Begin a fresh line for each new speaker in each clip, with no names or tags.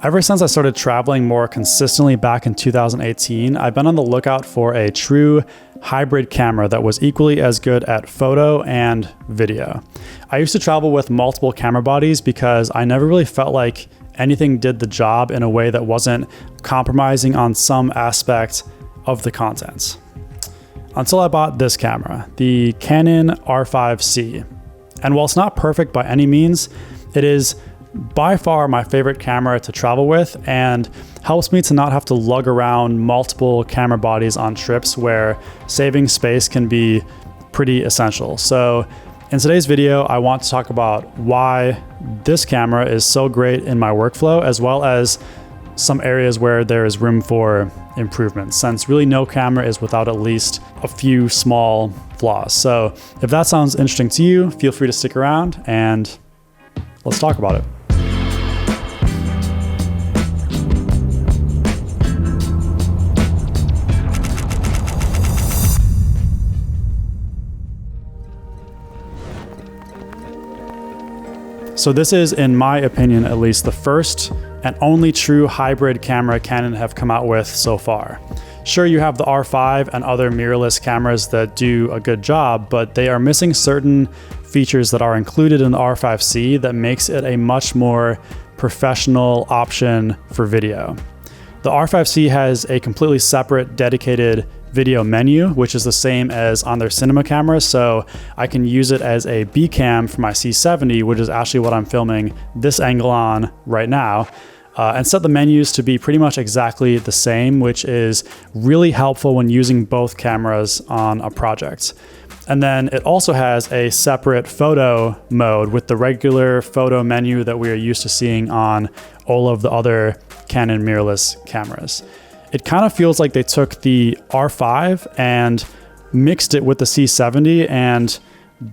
Ever since I started traveling more consistently back in 2018, I've been on the lookout for a true hybrid camera that was equally as good at photo and video. I used to travel with multiple camera bodies because I never really felt like anything did the job in a way that wasn't compromising on some aspect of the content. Until I bought this camera, the Canon R5C. And while it's not perfect by any means, it is by far my favorite camera to travel with and helps me to not have to lug around multiple camera bodies on trips where saving space can be pretty essential. So in today's video, I want to talk about why this camera is so great in my workflow, as well as some areas where there is room for improvement, since really no camera is without at least a few small flaws. So if that sounds interesting to you, feel free to stick around and let's talk about it. So this is, in my opinion at least, the first and only true hybrid camera Canon have come out with so far. Sure, you have the R5 and other mirrorless cameras that do a good job, but they are missing certain features that are included in the R5C that makes it a much more professional option for video. The R5C has a completely separate dedicated video menu, which is the same as on their cinema cameras, so I can use it as a B cam for my C70, which is actually what I'm filming this angle on right now, and set the menus to be pretty much exactly the same, which is really helpful when using both cameras on a project. And then it also has a separate photo mode with the regular photo menu that we are used to seeing on all of the other Canon mirrorless cameras. It kind of feels like they took the R5 and mixed it with the C70, and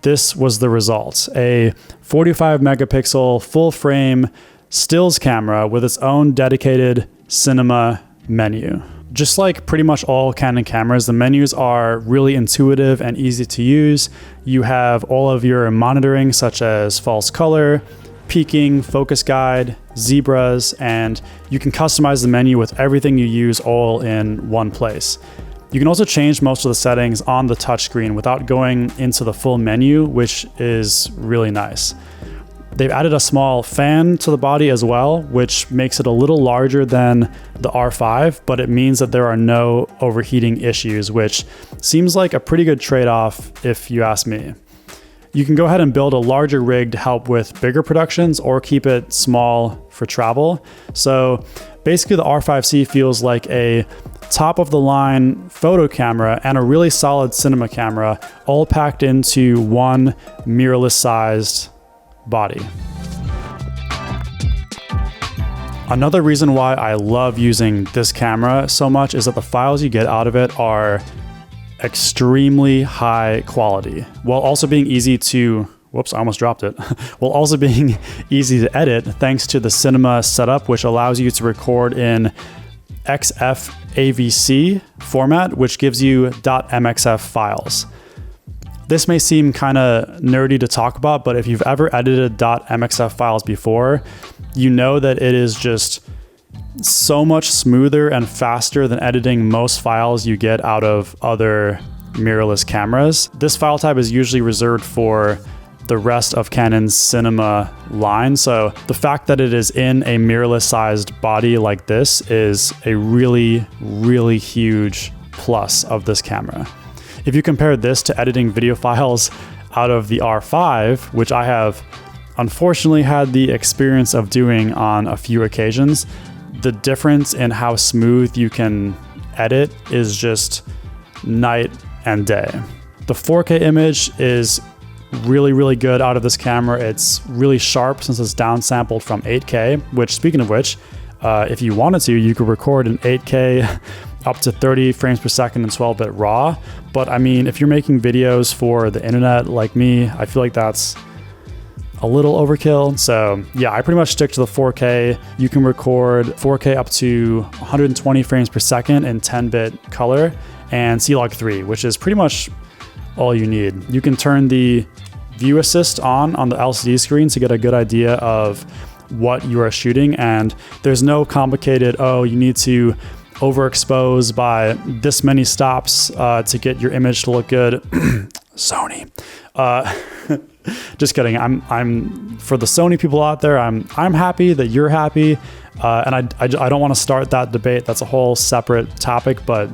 this was the result. A 45 megapixel full frame stills camera with its own dedicated cinema menu. Just like pretty much all Canon cameras, the menus are really intuitive and easy to use. You have all of your monitoring, such as false color, peaking, focus guide, zebras, and you can customize the menu with everything you use all in one place. You can also change most of the settings on the touchscreen without going into the full menu, which is really nice. They've added a small fan to the body as well, which makes it a little larger than the R5, but it means that there are no overheating issues, which seems like a pretty good trade-off if you ask me. You can go ahead and build a larger rig to help with bigger productions or keep it small for travel. So basically the R5C feels like a top of the line photo camera and a really solid cinema camera all packed into one mirrorless sized body. Another reason why I love using this camera so much is that the files you get out of it are extremely high quality, while also being easy to, whoops, I almost dropped it, while also being easy to edit thanks to the cinema setup, which allows you to record in XFAVC format, which gives you .mxf files. This may seem kind of nerdy to talk about, but if you've ever edited .mxf files before, you know that it is just so much smoother and faster than editing most files you get out of other mirrorless cameras. This file type is usually reserved for the rest of Canon's cinema line, so the fact that it is in a mirrorless sized body like this is a really, really huge plus of this camera. If you compare this to editing video files out of the R5, which I have unfortunately had the experience of doing on a few occasions, the difference in how smooth you can edit is just night and day. The 4K image is really, really good out of this camera. It's really sharp since it's downsampled from 8K, which, speaking of which, if you wanted to, you could record in 8K up to 30 frames per second in 12-bit RAW. But I mean, if you're making videos for the internet like me, I feel like that's a little overkill. So yeah, I pretty much stick to the 4K. You can record 4K up to 120 frames per second in 10-bit color and C-Log 3, which is pretty much all you need. You can turn the view assist on the LCD screen to get a good idea of what you are shooting. And there's no complicated, oh, you need to overexpose by this many stops to get your image to look good. Sony. Just kidding. I'm for the Sony people out there. I'm happy that you're happy, and I don't want to start that debate. That's a whole separate topic. But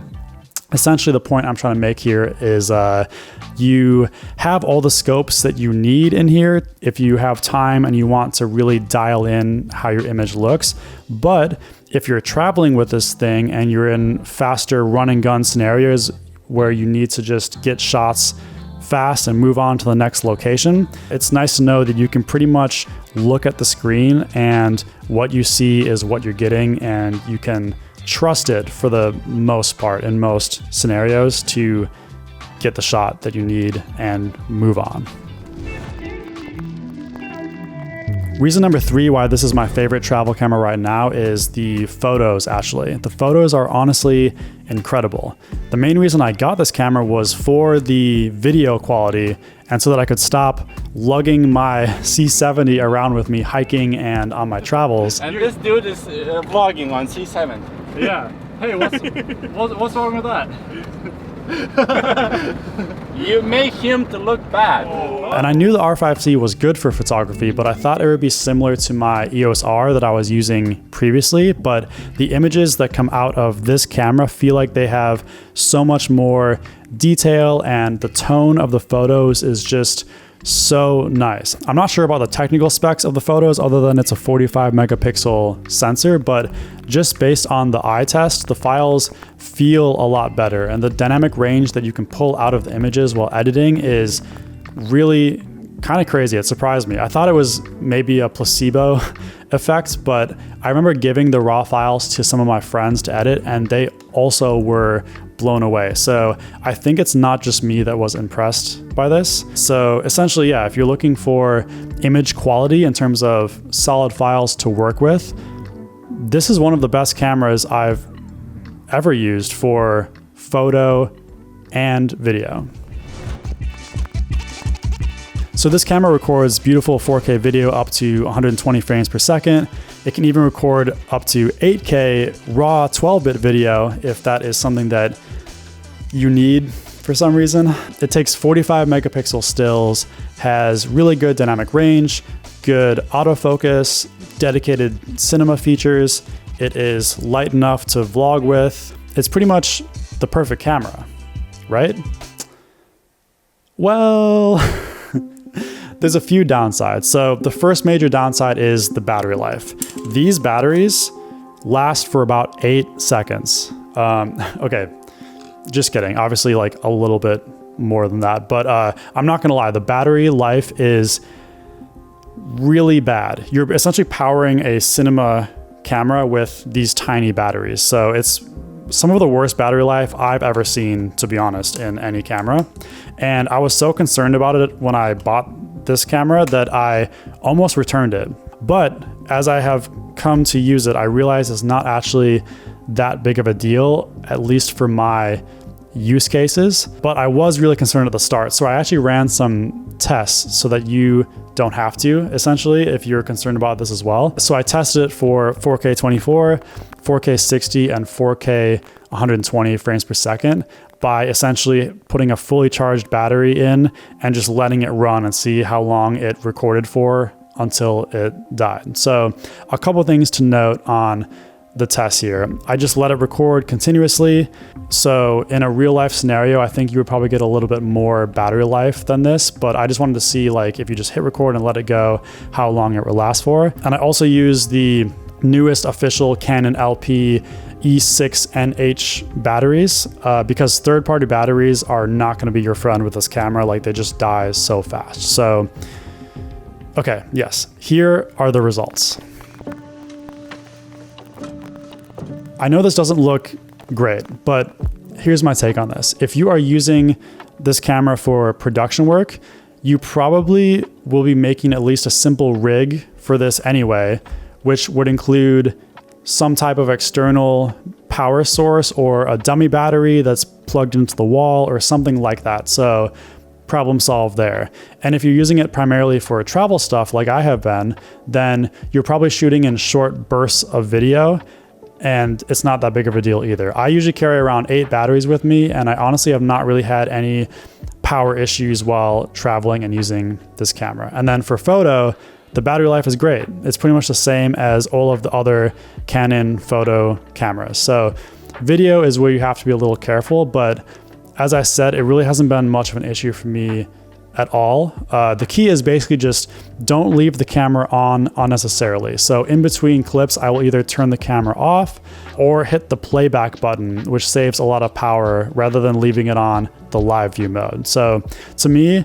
essentially, the point I'm trying to make here is you have all the scopes that you need in here if you have time and you want to really dial in how your image looks. But if you're traveling with this thing and you're in faster run and gun scenarios where you need to just get shots fast and move on to the next location, it's nice to know that you can pretty much look at the screen and what you see is what you're getting, and you can trust it for the most part in most scenarios to get the shot that you need and move on. Reason number 3 why this is my favorite travel camera right now is the photos, actually. The photos are honestly incredible. The main reason I got this camera was for the video quality and so that I could stop lugging my C70 around with me hiking and on my travels.
And this dude is vlogging on C7.
Yeah. Hey, what's wrong with that?
You make him to look bad.
And I knew the R5C was good for photography, but I thought it would be similar to my EOS R that I was using previously. But the images that come out of this camera feel like they have so much more detail, and the tone of the photos is just so nice. I'm not sure about the technical specs of the photos other than it's a 45 megapixel sensor, but just based on the eye test, the files feel a lot better, and the dynamic range that you can pull out of the images while editing is really kind of crazy. It surprised me. I thought it was maybe a placebo effect, but I remember giving the raw files to some of my friends to edit, and they also were blown away. So I think it's not just me that was impressed by this. So essentially, yeah, if you're looking for image quality in terms of solid files to work with, this is one of the best cameras I've ever used for photo and video. So this camera records beautiful 4K video up to 120 frames per second. It can even record up to 8K raw 12-bit video if that is something that you need for some reason. It takes 45 megapixel stills, has really good dynamic range, good autofocus, dedicated cinema features. It is light enough to vlog with. It's pretty much the perfect camera, right? Well, there's a few downsides. So the first major downside is the battery life. These batteries last for about 8 seconds. Okay, just kidding. Obviously like a little bit more than that, but I'm not gonna lie, the battery life is really bad. You're essentially powering a cinema camera with these tiny batteries. So it's some of the worst battery life I've ever seen, to be honest, in any camera. And I was so concerned about it when I bought this camera that I almost returned it. But as I have come to use it, I realize it's not actually that big of a deal, at least for my use cases. But I was really concerned at the start. So I actually ran some tests so that you don't have to, essentially, if you're concerned about this as well. So I tested it for 4K 24, 4K 60, and 4K 120 frames per second by essentially putting a fully charged battery in and just letting it run and see how long it recorded for until it died. So a couple things to note on the test here. I just let it record continuously. So in a real life scenario, I think you would probably get a little bit more battery life than this, but I just wanted to see, like, if you just hit record and let it go, how long it would last for. And I also use the newest official Canon LP E6NH batteries because third-party batteries are not going to be your friend with this camera. Like, they just die so fast. So, okay, yes, here are the results. I know this doesn't look great, but here's my take on this. If you are using this camera for production work, you probably will be making at least a simple rig for this anyway, which would include some type of external power source or a dummy battery that's plugged into the wall or something like that. So problem solved there. And if you're using it primarily for travel stuff like I have been, then you're probably shooting in short bursts of video, and it's not that big of a deal either. I usually carry around 8 batteries with me, and I honestly have not really had any power issues while traveling and using this camera. And then for photo, the battery life is great. It's pretty much the same as all of the other Canon photo cameras. So video is where you have to be a little careful, but as I said, it really hasn't been much of an issue for me at all. The key is basically just don't leave the camera on unnecessarily. So in between clips, I will either turn the camera off or hit the playback button, which saves a lot of power rather than leaving it on the live view mode. So to me,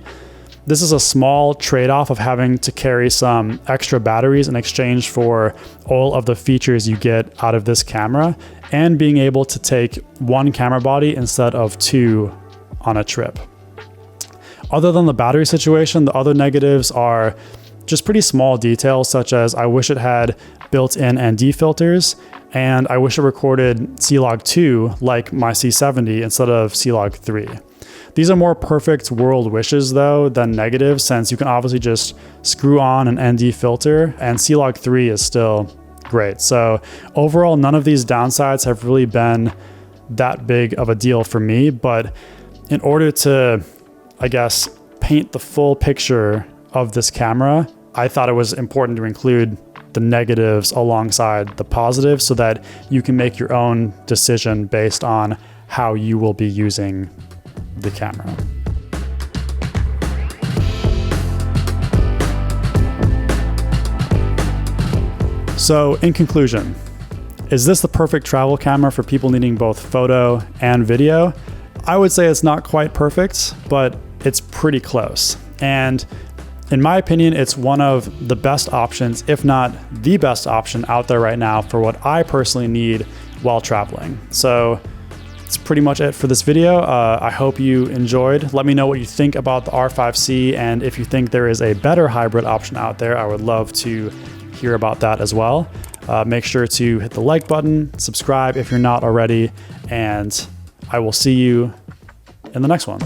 this is a small trade-off of having to carry some extra batteries in exchange for all of the features you get out of this camera and being able to take one camera body instead of 2 on a trip. Other than the battery situation, the other negatives are just pretty small details, such as I wish it had built-in ND filters, and I wish it recorded C-Log 2 like my C70 instead of C-Log 3. These are more perfect world wishes though than negatives, since you can obviously just screw on an ND filter, and C-Log 3 is still great. So overall, none of these downsides have really been that big of a deal for me, but in order to, I guess, paint the full picture of this camera, I thought it was important to include the negatives alongside the positives so that you can make your own decision based on how you will be using the camera. So in conclusion, is this the perfect travel camera for people needing both photo and video? I would say it's not quite perfect, but it's pretty close. And in my opinion, it's one of the best options, if not the best option out there right now for what I personally need while traveling. So that's pretty much it for this video. I hope you enjoyed. Let me know what you think about the R5C, and if you think there is a better hybrid option out there, I would love to hear about that as well. Make sure to hit the like button, subscribe if you're not already, and I will see you in the next one.